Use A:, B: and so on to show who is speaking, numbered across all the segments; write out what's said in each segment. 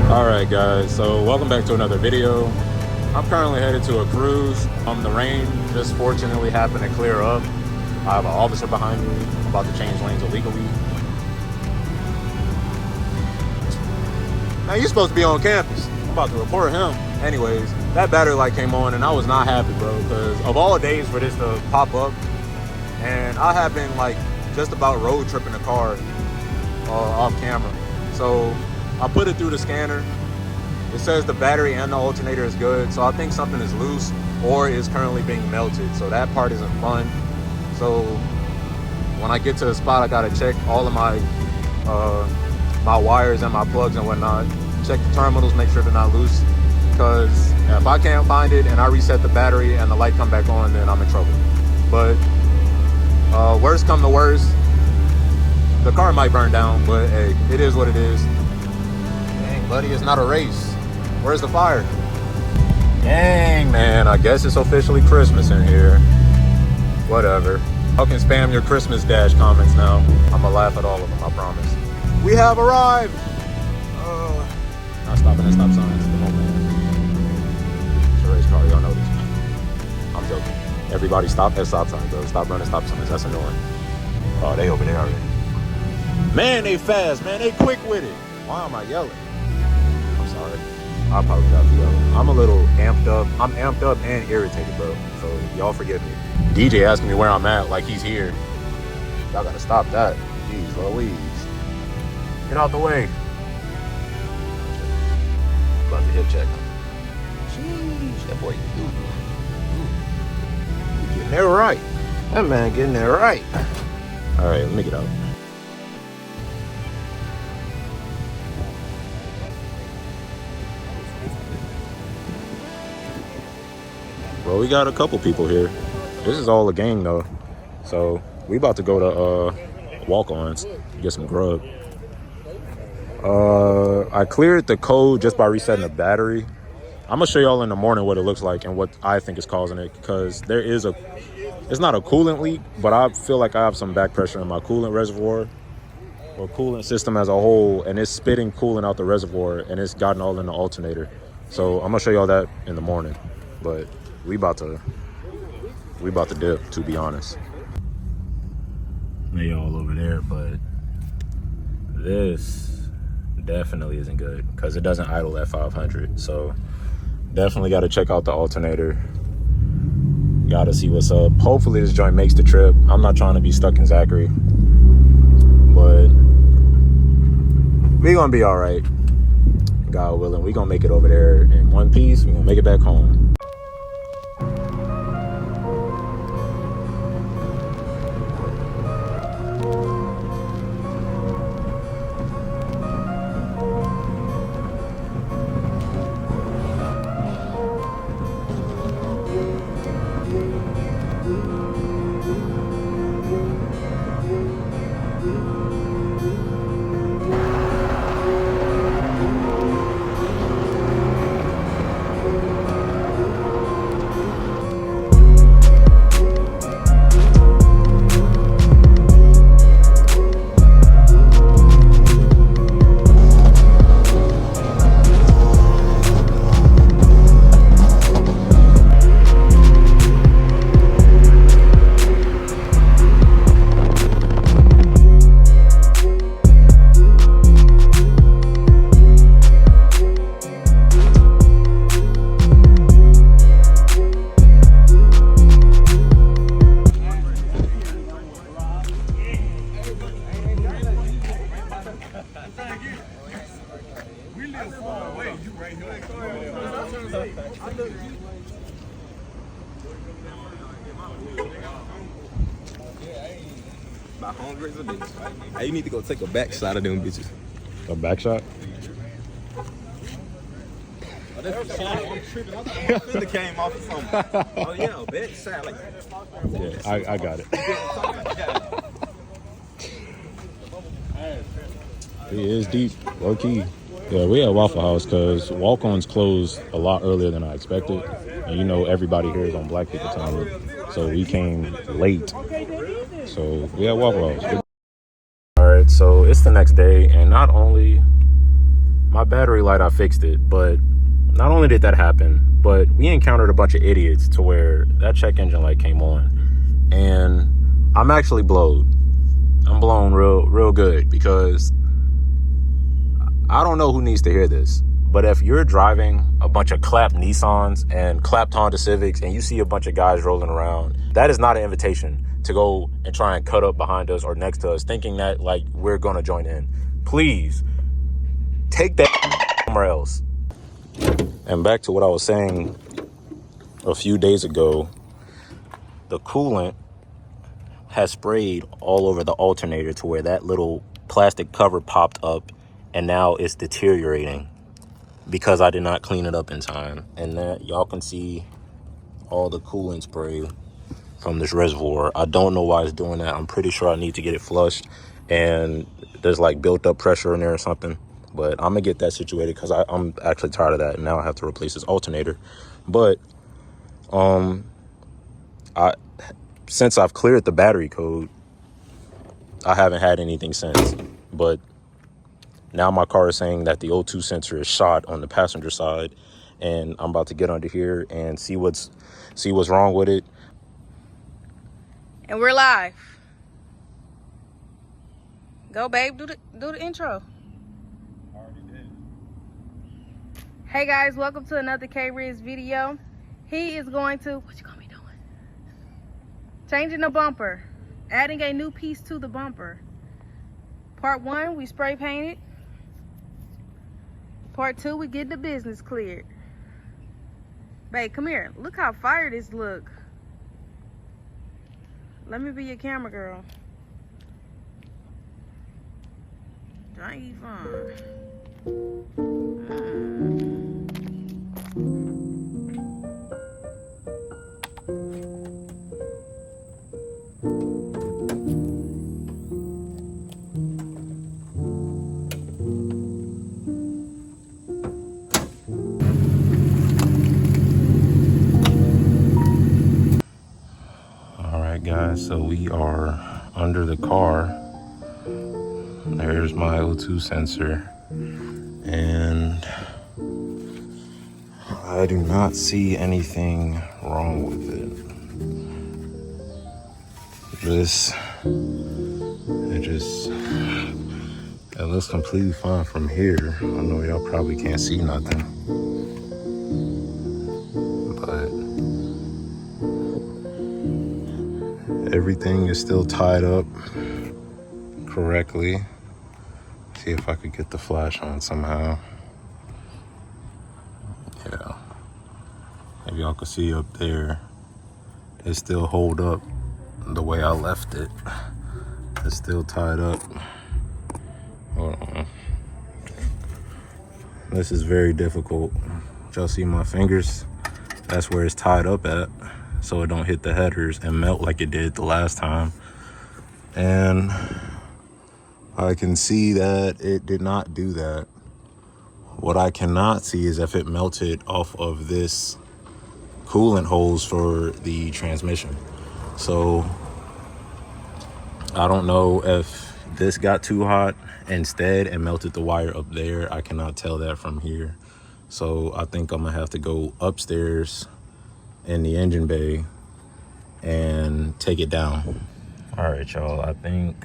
A: Alright guys, so welcome back to another video. I'm currently headed to a cruise. The rain just fortunately happened to clear up. I have an officer behind me. I'm about to change lanes illegally. Now you're supposed to be on campus. I'm about to report him. Anyways, that battery light came on and I was not happy, bro, because of all days for this to pop up, and I have been like just about road tripping the car off camera. So I put it through the scanner. It says the battery and the alternator is good. So I think something is loose or is currently being melted. So that part isn't fun. So when I get to the spot, I gotta check all of my my wires and my plugs and whatnot. Check the terminals, make sure they're not loose. Because if I can't find it and I reset the battery and the light come back on, then I'm in trouble. But worst come to worst, the car might burn down, but hey, it is what it is. Dang, buddy, it's not a race. Where's the fire? Dang, man, I guess it's officially Christmas in here. Whatever. You can spam your Christmas Dash comments now. I'm gonna laugh at all of them, I promise. We have arrived! Not stopping at stop signs. Come on, man. It's a race car, y'all know this. I'm joking. Everybody stop at stop signs, bro. Stop running stop signs, that's annoying. Oh, they over there already. Man, they fast, man. They quick with it. Why am I yelling? I'm sorry. I apologize for yelling. I'm a little amped up. I'm amped up and irritated, bro. So y'all forgive me. DJ asking me where I'm at like he's here. Y'all gotta stop that. Jeez Louise. Get out the way. About to hip check. Jeez, that boy. Ooh. Getting there right. That man getting there right. All right, let me get out. Well, we got a couple people here. This is all a gang though. So we about to go to walk-ons, get some grub. I cleared the code just by resetting the battery. I'm gonna show y'all in the morning what it looks like and what I think is causing it, because there is it's not a coolant leak, but I feel like I have some back pressure in my coolant reservoir or coolant system as a whole, and it's spitting coolant out the reservoir and it's gotten all in the alternator. So I'm gonna show y'all that in the morning, but we about to dip, to be honest. They all over there, but this definitely isn't good because it doesn't idle at 500. So definitely got to check out the alternator. Got to see what's up. Hopefully this joint makes the trip. I'm not trying to be stuck in Zachary, but we gonna be all right. God willing, we gonna make it over there in one piece. We gonna make it back home.
B: My hungry as a bitch. Hey, you need to go take a back shot of them bitches.
A: A back shot?
B: Oh, that's the shot. I'm tripping. I thought it came off of something. Oh, yeah, back shot. Like,
A: yeah, I got it. It is deep, low key. Yeah, we at Waffle House because walk-ons closed a lot earlier than I expected. And you know everybody here is on Black people time. So we came late. So we at Waffle House. All right, so it's the next day, and not only my battery light, I fixed it, but not only did that happen, but we encountered a bunch of idiots to where that check engine light came on, and I'm actually blowed. I'm blown real good, because I don't know who needs to hear this, but if you're driving a bunch of clapped Nissans and clapped Honda Civics and you see a bunch of guys rolling around, that is not an invitation to go and try and cut up behind us or next to us thinking that like we're gonna join in. Please take that somewhere else. And back to what I was saying a few days ago, the coolant has sprayed all over the alternator to where that little plastic cover popped up, and now it's deteriorating because I did not clean it up in time. And that y'all can see all the coolant spray from this reservoir. I don't know why it's doing that. I'm pretty sure I need to get it flushed, and there's like built up pressure in there or something. But I'm gonna get that situated because I'm actually tired of that, and now I have to replace this alternator. But since I've cleared the battery code, I haven't had anything since. But now my car is saying that the O2 sensor is shot on the passenger side, and I'm about to get under here and see what's wrong with it.
C: And we're live. Go, babe. Do the intro.
B: Already did.
C: Hey guys, welcome to another K-Riz video. He is going to, what you gonna be doing? Changing the bumper, adding a new piece to the bumper. Part 1, we spray painted. Part 2, we get the business cleared. Babe, come here. Look how fire this look. Let me be your camera girl. Drive on.
A: Guys, so we are under the car. There's my O2 sensor, and I do not see anything wrong with it. It looks completely fine from here. I know y'all probably can't see nothing, but everything is still tied up correctly. See if I could get the flash on somehow. Yeah. If y'all can see up there, it still hold up the way I left it. It's still tied up. Hold on. This is very difficult. Y'all see my fingers? That's where it's tied up at, so it don't hit the headers and melt like it did the last time. And I can see that it did not do that. What I cannot see is if it melted off of this coolant hose for the transmission. So I don't know if this got too hot instead and melted the wire up there. I cannot tell that from here. So I think I'm gonna have to go upstairs in the engine bay and take it down. All right, y'all, I think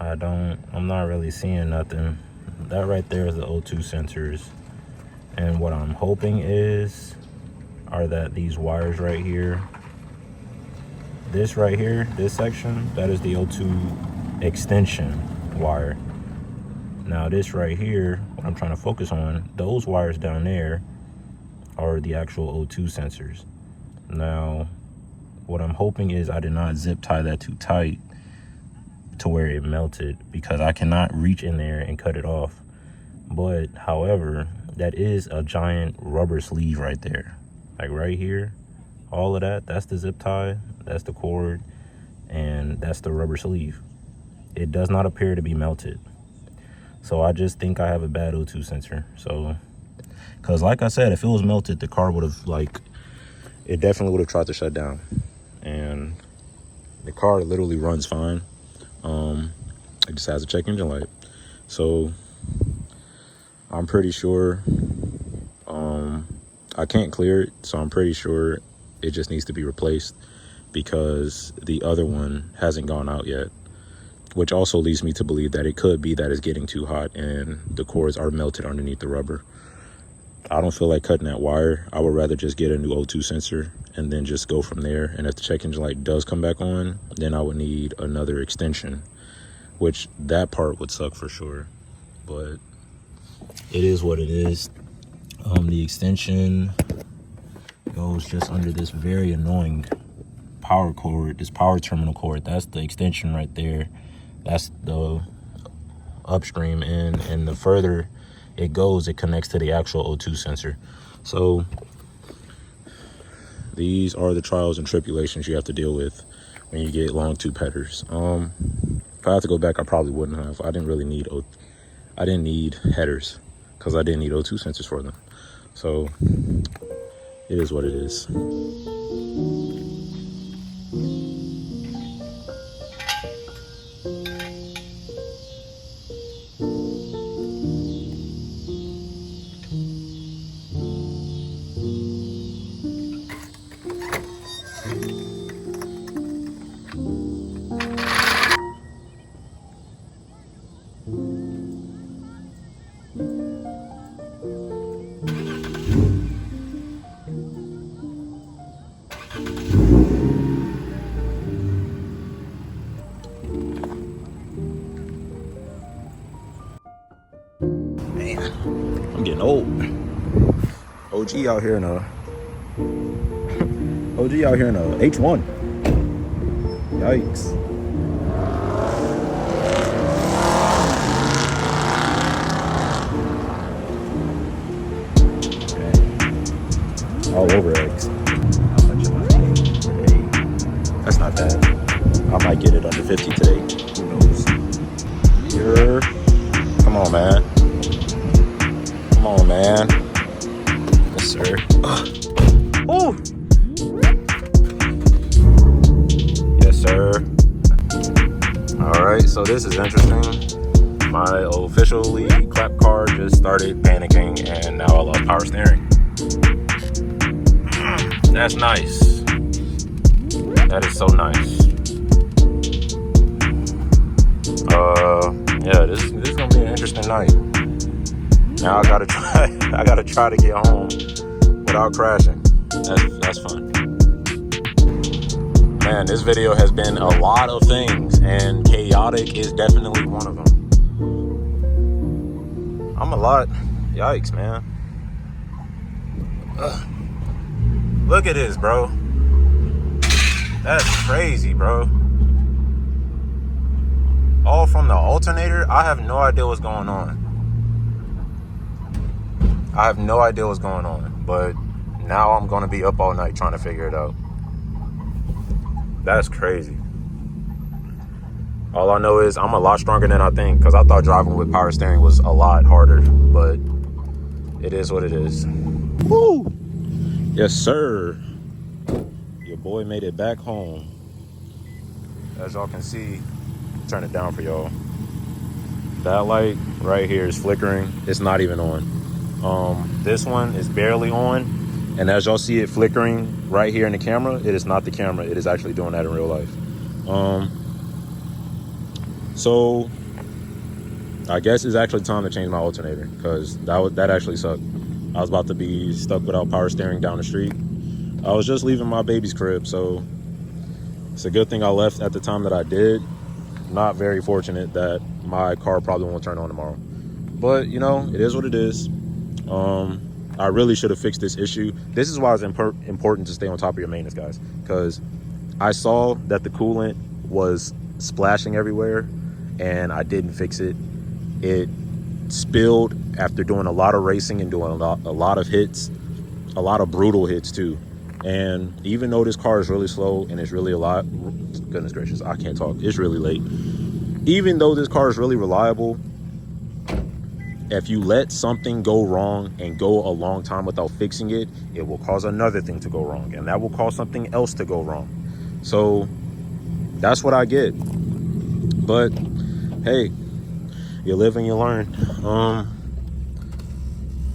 A: I'm not really seeing nothing. That right there is the O2 sensors, and what I'm hoping are that these wires right here, this right here, this section, that is the O2 extension wire. Now this right here, what I'm trying to focus on, those wires down there are the actual O2 sensors. Now, what I'm hoping is I did not zip tie that too tight to where it melted, because I cannot reach in there and cut it off. But however, that is a giant rubber sleeve right there. Like right here, all of that's the zip tie, that's the cord, and that's the rubber sleeve. It does not appear to be melted. So I just think I have a bad O2 sensor. So, because like I said, if it was melted, the car would have it definitely would have tried to shut down. And the car literally runs fine. It just has a check engine light. So I'm pretty sure I can't clear it, so I'm pretty sure it just needs to be replaced because the other one hasn't gone out yet, which also leads me to believe that it could be that it's getting too hot and the cords are melted underneath the rubber. I don't feel like cutting that wire. I would rather just get a new O2 sensor and then just go from there. And if the check engine light does come back on, then I would need another extension, which that part would suck for sure, but it is what it is. The extension goes just under this very annoying power cord, this power terminal cord. That's the extension right there. That's the upstream end, and the further it goes, it connects to the actual O2 sensor. So these are the trials and tribulations you have to deal with when you get long tube headers. If I have to go back, I probably wouldn't have. I didn't need headers because I didn't need O2 sensors for them. So it is what it is. I'm getting old. OG out here in a H1. Yikes. Okay. All over eggs. How much am I getting today? That's not bad. I might get it under 50 today. Who knows? Here. Come on, man. Come on, man. Yes, sir. Oh. Yes, sir. All right, so this is interesting. My officially clap car just started panicking, and now I lost power steering. That's nice. That is so nice. Yeah, this is gonna be an interesting night. Now I gotta try to get home without crashing. That's fun. Man, this video has been a lot of things, and chaotic is definitely one of them. I'm a lot. Yikes, man. Look at this, bro. That's crazy, bro. All from the alternator. I have no idea what's going on. I have no idea what's going on, but now I'm going to be up all night trying to figure it out. That's crazy. All I know is I'm a lot stronger than I think, because I thought driving with power steering was a lot harder, but it is what it is. Woo! Yes, sir. Your boy made it back home. As y'all can see, turn it down for y'all. That light right here is flickering. It's not even on. This one is barely on, and as y'all see it flickering right here in the camera, it is not the camera. It is actually doing that in real life. So I guess it's actually time to change my alternator, because that actually sucked. I was about to be stuck without power steering down the street. I was just leaving my baby's crib, so it's a good thing I left at the time that I did. Not very fortunate that my car probably won't turn on tomorrow, but you know, it is what it is. I really should have fixed this issue. This is why it's important to stay on top of your maintenance, guys, because I saw that the coolant was splashing everywhere and I didn't fix it. It spilled after doing a lot of racing and doing a lot of hits, a lot of brutal hits too. And even though this car is really slow and it's really goodness gracious, I can't talk, it's really late. Even though this car is really reliable, if you let something go wrong and go a long time without fixing it, it will cause another thing to go wrong, and that will cause something else to go wrong. So that's what I get. But hey, you live and you learn.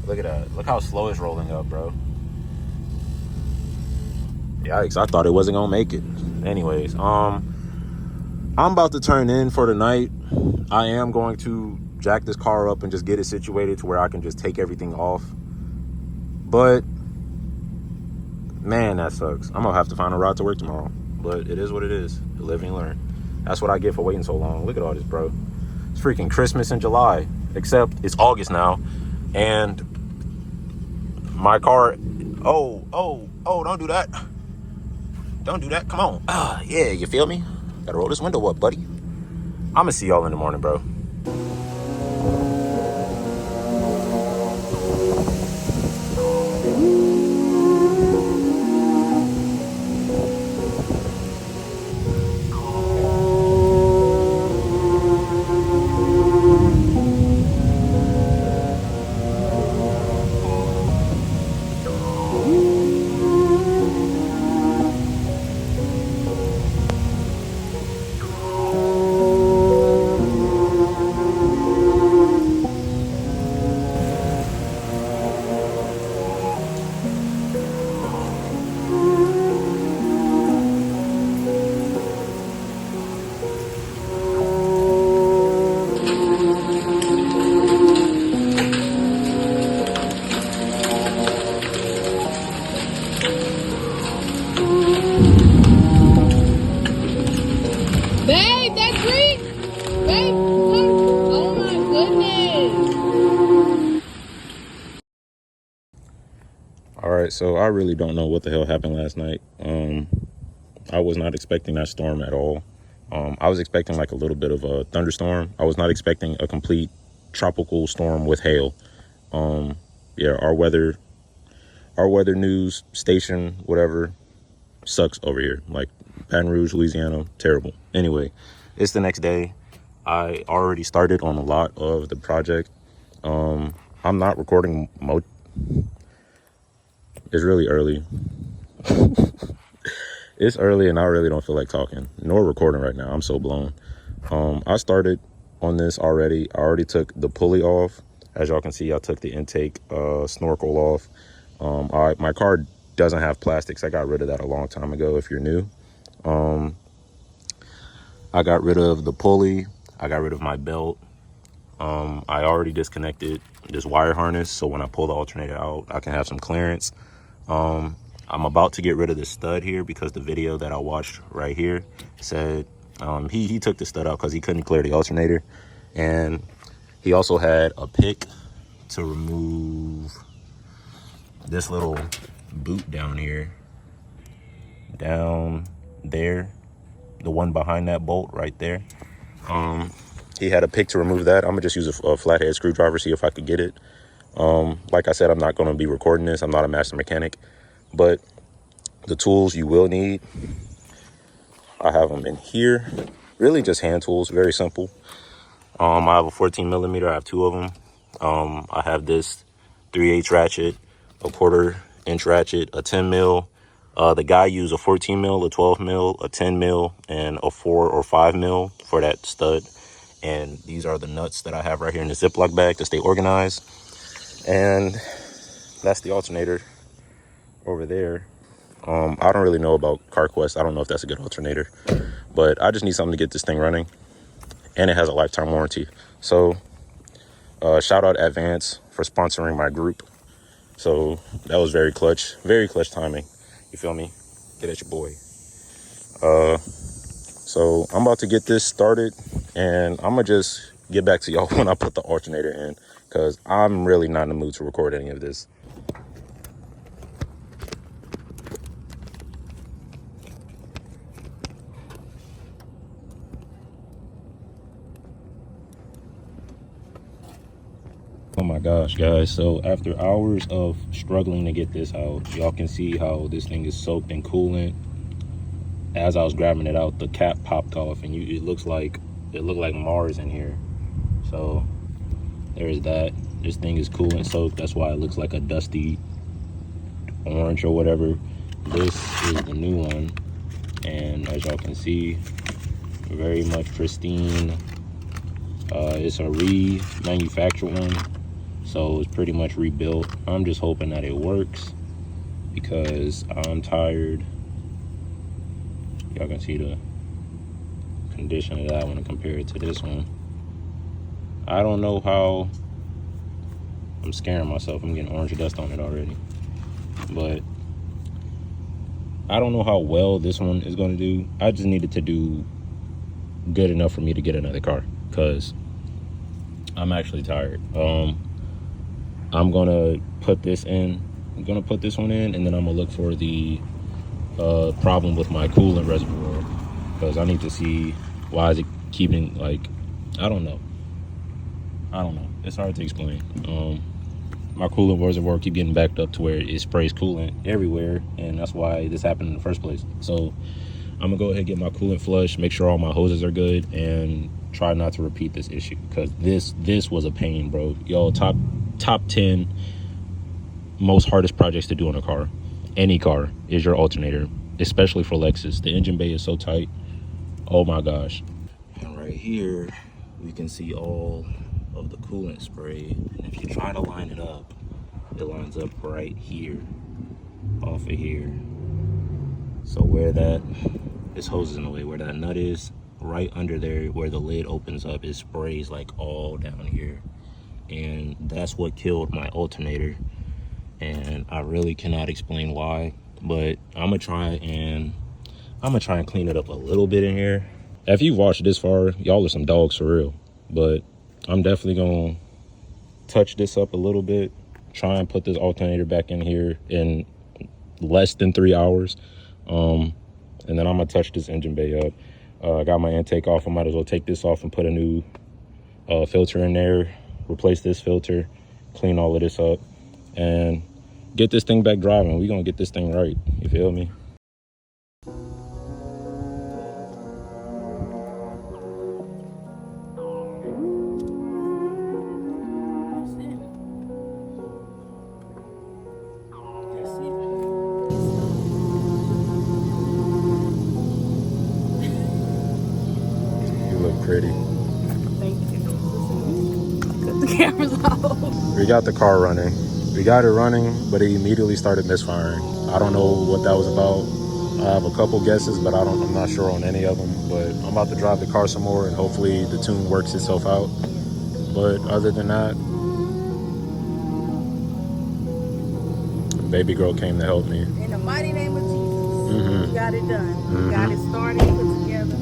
A: Look at that. Look how slow it's rolling up, bro. Yikes, I thought it wasn't gonna make it. Anyways, I'm about to turn in for the night. I am going to jack this car up and just get it situated to where I can just take everything off. But man, that sucks. I'm gonna have to find a ride to work tomorrow. But it is what it is. You live and you learn. That's what I get for waiting so long. Look at all this, bro. It's freaking Christmas in July. Except it's August now. And my car... Oh, don't do that. Don't do that. Come on. Yeah, you feel me? Gotta roll this window up, buddy. I'm gonna see y'all in the morning, bro.
C: Babe, that creek! Babe, oh my goodness!
A: Alright, so I really don't know what the hell happened last night. I was not expecting that storm at all. I was expecting like a little bit of a thunderstorm. I was not expecting a complete tropical storm with hail. Yeah, our weather news station, whatever, sucks over here. Like Baton Rouge, Louisiana, terrible. Anyway, it's the next day. I already started on a lot of the project. I'm not recording It's really early. It's early and I really don't feel like talking nor recording right now. I'm so blown. I started on this already. I already took the pulley off. As y'all can see, I took the intake snorkel off. My car doesn't have plastics. I got rid of that a long time ago if you're new. I got rid of the pulley. I got rid of my belt. I already disconnected this wire harness, so when I pull the alternator out, I can have some clearance. I'm about to get rid of the stud here because the video that I watched right here said he took the stud out because he couldn't clear the alternator. And he also had a pick to remove this little boot down here, down there, the one behind that bolt right there. He had a pick to remove that. I'm gonna just use a flathead screwdriver, see if I could get it. Like I said, I'm not gonna be recording this. I'm not a master mechanic, but the tools you will need, I have them in here. Really just hand tools, very simple. I have a 14 millimeter, I have two of them. I have this 3/8 ratchet, a 1/4 inch ratchet, a 10 mil. The guy used a 14 mil, a 12 mil, a 10 mil, and a 4 or 5 mil for that stud. And these are the nuts that I have right here in the Ziploc bag to stay organized. And that's the alternator over there. I don't really know about CarQuest. I don't know if that's a good alternator, but I just need something to get this thing running. And it has a lifetime warranty. So shout out Advance for sponsoring my group. So that was very clutch timing. You feel me? Get at your boy. So I'm about to get this started, and I'm gonna just get back to y'all when I put the alternator in, because I'm really not in the mood to record any of this. Oh my gosh, guys, so after hours of struggling to get this out, y'all can see how this thing is soaked in coolant. As I was grabbing it out, the cap popped off, and it looked like Mars in here. So there's that. This thing is coolant soaked. That's why it looks like a dusty orange or whatever. This is the new one, and as y'all can see, very much pristine. It's a remanufactured one,
D: so it's pretty much rebuilt. I'm just hoping that it works because I'm tired. Y'all can see the condition of that one and compare it to this one. I don't know how. I'm scaring myself. I'm getting orange dust on it already. But I don't know how well this one is going to do. I just need it to do good enough for me to get another car because I'm actually tired. I'm going to put this in. I'm going to put this one in, and then I'm going to look for the problem with my coolant reservoir because I need to see why is it keeping, like, I don't know. It's hard to explain. My coolant reservoir keep getting backed up to where it sprays coolant everywhere, and that's why this happened in the first place. So I'm gonna go ahead and get my coolant flush, make sure all my hoses are good, and try not to repeat this issue because this was a pain, bro. Yo, top 10 most hardest projects to do in a car, any car, is your alternator, especially for Lexus. The engine bay is so tight. Oh my gosh. And right here we can see all of the coolant spray, and if you try to line it up, it lines up right here, off of here. So where this hose is in the way, where that nut is, right under there where the lid opens up, it sprays like all down here, and that's what killed my alternator. And I really cannot explain why, but I'm gonna try and clean it up a little bit in here. If you've watched this far, y'all are some dogs for real. But I'm definitely gonna touch this up a little bit, try and put this alternator back in here in less than 3 hours, and then I'm gonna touch this engine bay up. I got my intake off. I might as well take this off and put a new filter in there, replace this filter, clean all of this up, and get this thing back driving. We're gonna get this thing right, you feel me? Pretty.
C: Thank you. Cut the cameras off.
D: We got the car running. We got it running, but it immediately started misfiring. I don't know what that was about. I have a couple guesses, but I'm not sure on any of them. But I'm about to drive the car some more, and hopefully the tune works itself out. But other than that, baby girl came to help me.
C: In the mighty name of Jesus,
D: Mm-hmm.
C: we got it done.
D: Mm-hmm.
C: We got it started, put together.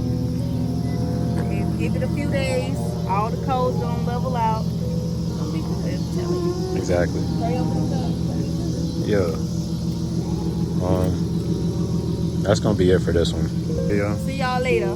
C: Give it a few days, all the codes gonna level out. It's gonna be good, I'm telling you.
D: Exactly.
C: Pray over the
D: Yeah. That's gonna be it for this one. Yeah.
C: See y'all later.